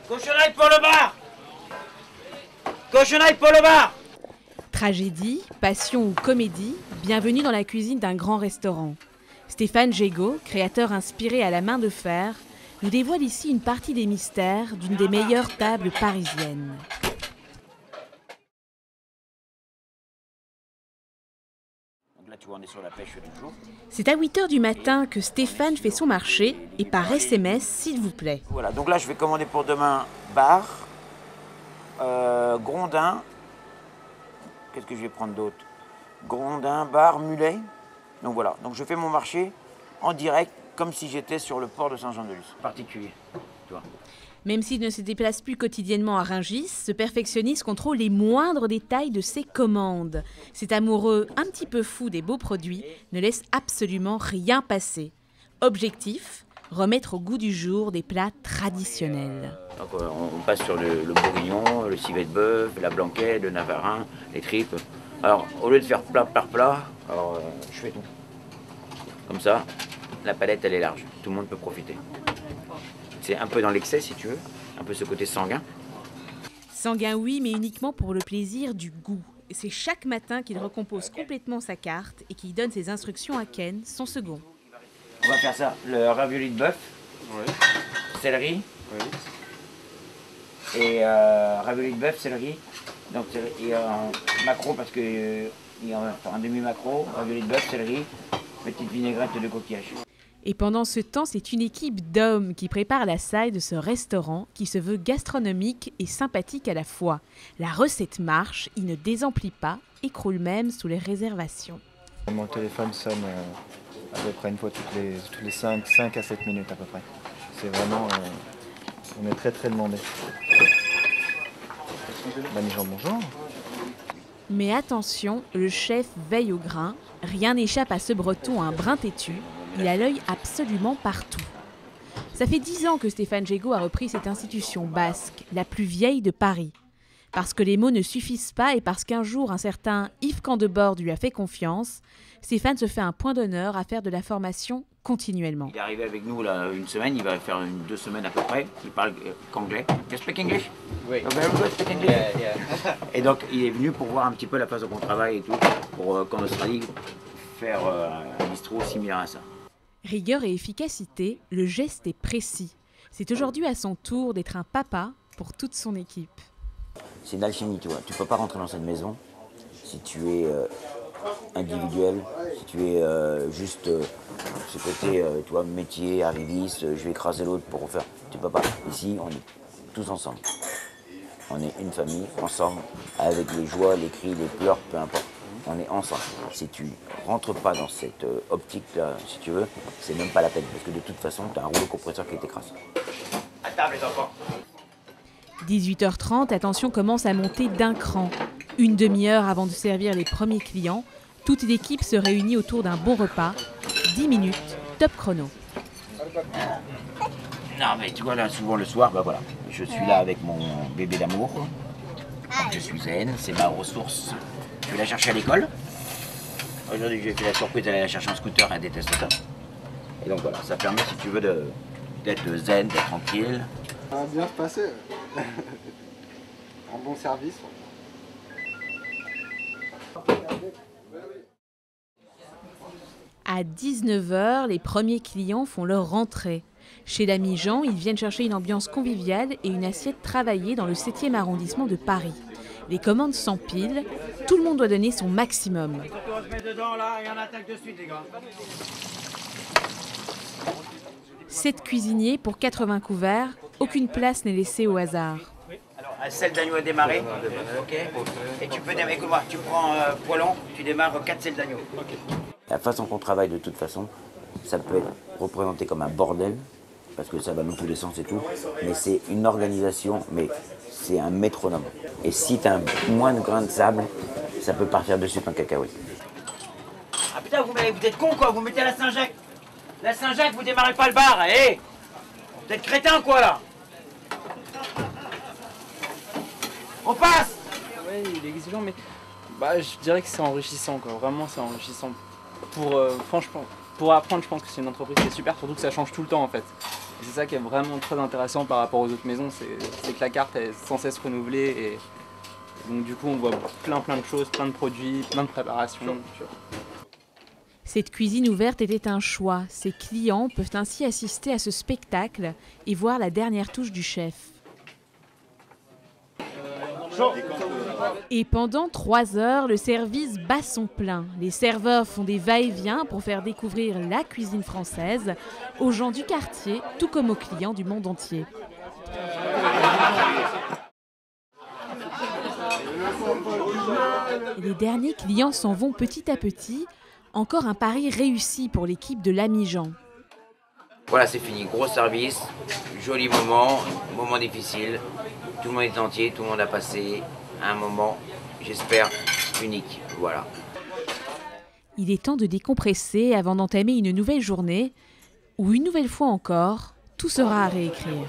Cochonaille pour le bar! Cochonaille pour le bar! Tragédie, passion ou comédie, bienvenue dans la cuisine d'un grand restaurant. Stéphane Gégaud, créateur inspiré à la main de fer, nous dévoile ici une partie des mystères d'une des meilleures tables parisiennes. Là, tu vois, on est sur la pêche du jour. C'est à 8 h du matin que Stéphane fait son marché et par SMS, s'il vous plaît. Voilà, donc là, je vais commander pour demain bar, grondin. Qu'est-ce que je vais prendre d'autre? Grondin, bar, mulet. Donc voilà, donc je fais mon marché en direct, comme si j'étais sur le port de Saint-Jean-de-Luz. Particulier, tu vois. Même s'il ne se déplace plus quotidiennement à Rungis, ce perfectionniste contrôle les moindres détails de ses commandes. Cet amoureux un petit peu fou des beaux produits ne laisse absolument rien passer. Objectif, remettre au goût du jour des plats traditionnels. Donc on passe sur le bourguignon, le civet de bœuf, la blanquette, le navarin, les tripes. Alors au lieu de faire plat par plat, alors, je fais tout. Comme ça, la palette elle est large, tout le monde peut profiter. C'est un peu dans l'excès si tu veux, un peu ce côté sanguin. Sanguin oui, mais uniquement pour le plaisir du goût. C'est chaque matin qu'il recompose complètement sa carte et qu'il donne ses instructions à Ken, son second. On va faire ça, le ravioli de bœuf, oui. Céleri, oui. Et ravioli de bœuf, céleri, donc et macro parce que il y a un demi-macro, ravioli de bœuf, céleri, petite vinaigrette de coquillage. Et pendant ce temps, c'est une équipe d'hommes qui prépare la salle de ce restaurant qui se veut gastronomique et sympathique à la fois. La recette marche, il ne désemplit pas et croule même sous les réservations. Mon téléphone sonne à peu près une fois toutes les 5 à 7 minutes à peu près. C'est vraiment... on est très demandé. Jean, bonjour. Mais attention, le chef veille au grain. Rien n'échappe à ce breton un brin têtu. Il a l'œil absolument partout. Ça fait 10 ans que Stéphane Gégaud a repris cette institution basque, la plus vieille de Paris. Parce que les mots ne suffisent pas et parce qu'un jour un certain Yves Candebord lui a fait confiance, Stéphane se fait un point d'honneur à faire de la formation continuellement. Il est arrivé avec nous là, une semaine, il va faire 2 semaines à peu près. Il parle qu'anglais. You speak English? Oui. Very good, speak English. Yeah. Et donc il est venu pour voir un petit peu la façon qu'on travaille et tout, pour qu'en Australie, faire un bistrot similaire à ça. Rigueur et efficacité, le geste est précis. C'est aujourd'hui à son tour d'être un papa pour toute son équipe. C'est une alchimie, tu vois. Tu ne peux pas rentrer dans cette maison si tu es individuel, si tu es juste ce côté, tu vois, métier, arriviste, je vais écraser l'autre pour faire. Tu peux pas. Ici, on est tous ensemble. On est une famille, ensemble, avec les joies, les cris, les pleurs, peu importe. On est ensemble. Si tu rentres pas dans cette optique-là, si tu veux, c'est même pas la peine. Parce que de toute façon, tu as un rouleau compresseur qui t'écrase. À table, les enfants. 18 h 30, attention commence à monter d'un cran. Une demi-heure avant de servir les premiers clients, toute l'équipe se réunit autour d'un bon repas. 10 minutes, top chrono. Non mais tu vois là, souvent le soir, bah voilà, je suis là avec mon bébé d'amour. Je suis zen, c'est ma ressource. Je vais la chercher à l'école. Aujourd'hui, j'ai fait la surprise d'aller la chercher en scooter, elle déteste ça. Et donc voilà, ça permet, si tu veux, d'être zen, d'être tranquille. Ça va bien se passer. Un bon service. À 19 h, les premiers clients font leur rentrée. Chez l'ami Jean, ils viennent chercher une ambiance conviviale et une assiette travaillée dans le 7e arrondissement de Paris. Les commandes s'empilent, tout le monde doit donner son maximum. Sept cuisiniers pour 80 couverts, aucune place n'est laissée au hasard. Alors, un sel d'agneau à démarrer, ok. Et tu peux démarrer, écoute-moi, tu prends poêlon, tu démarres 4 sels d'agneau. Okay. La façon qu'on travaille de toute façon, ça peut être représenté comme un bordel, parce que ça va dans tous les sens et tout, mais c'est une organisation, mais c'est un métronome. Et si tu as moins de grains de sable, ça peut partir dessus en cacahuète. Ah putain, vous êtes con quoi, vous mettez à la Saint-Jacques. La Saint-Jacques, vous démarrez pas le bar, hé. Vous êtes crétin quoi là. On passe. Ouais, il est exigeant, mais bah, je dirais que c'est enrichissant, quoi. Vraiment, c'est enrichissant. Franchement, pour apprendre, je pense que c'est une entreprise qui est super, surtout que ça change tout le temps, en fait. Et c'est ça qui est vraiment très intéressant par rapport aux autres maisons, c'est que la carte est sans cesse renouvelée et donc du coup on voit plein de choses, plein de produits, plein de préparations. Cette cuisine ouverte était un choix. Ses clients peuvent ainsi assister à ce spectacle et voir la dernière touche du chef. Et pendant 3 heures, le service bat son plein. Les serveurs font des va-et-vient pour faire découvrir la cuisine française aux gens du quartier, tout comme aux clients du monde entier. Et les derniers clients s'en vont petit à petit. Encore un pari réussi pour l'équipe de l'Ami Jean. Voilà, c'est fini. Gros service, joli moment, moment difficile. Tout le monde est entier, tout le monde a passé un moment, j'espère, unique. Voilà. Il est temps de décompresser avant d'entamer une nouvelle journée où, une nouvelle fois encore, tout sera à réécrire.